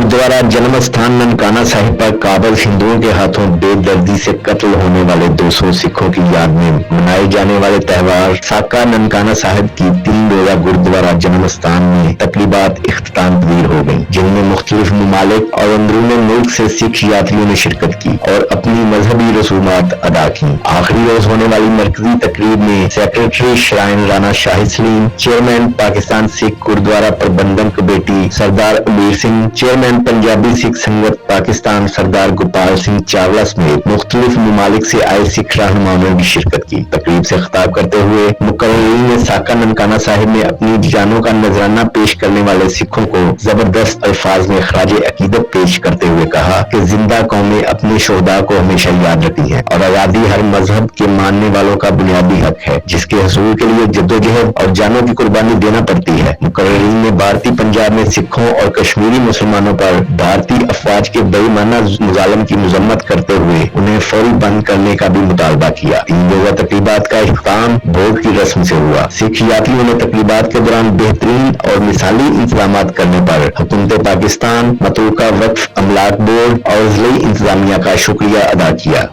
गुरुद्वारा जन्म स्थान ननकाना साहिब पर काबल हिंदुओं के हाथों बेदर्दी से कत्ल होने वाले 200 सिखों की याद में मनाए जाने वाले त्योहार साका ननकाना साहिब की 3 रोजा गुरुद्वारा जन्म स्थान में तकरीबात इख्तिताम पजीर हो गयी, जिनमें मुख्तलिफ ममालिक और अंदरून मुल्क से सिख यात्रियों ने शिरकत की और अपनी मजहबी रसूमात अदा की। आखिरी रोज होने वाली मरकजी तकरीब में secretary shrine Rana Shahid Saleem, chairman Pakistan Sikh Gurdwara Prabandhan committee सरदार अमीर सिंह, चेयरमैन पंजाबी सिख संगत पाकिस्तान सरदार गोपाल सिंह चावला समेत मुख्तलिफ ममालिक से आए सिख रहनुमाओं ने भी शिरकत की। तकरीब से खिताब करते हुए मुकर्ररीन ने साका ननकाना साहिब में अपनी जानों का नजराना पेश करने वाले सिखों को जबरदस्त अल्फाज में खराज अकीदत पेश करते हुए कहा कि जिंदा कौमें अपने शोहदा को हमेशा याद रखती है और आजादी हर मजहब के मानने वालों का बुनियादी हक है, जिसके हसूल के लिए जद्दोजहद और जानों की कुर्बानी देना पड़ती है। मुकर्ररीन ने भारतीय पंजाब में सिखों और कश्मीरी मुसलमानों पर भारतीय अफवाज के बेईमाना मुजालम की मजम्मत करते हुए उन्हें फौरी बंद करने का भी मुतालबा किया। 3 रोजा तकरीबात का इख्तिताम भोग की रस्म से हुआ। सिख यात्रियों ने तकरीबात के दौरान बेहतरीन और मिसाली इंतजाम करने पर हुकूमत पाकिस्तान, मतरूका वक्फ अमलाक बोर्ड और जिले इंतजामिया का शुक्रिया अदा किया।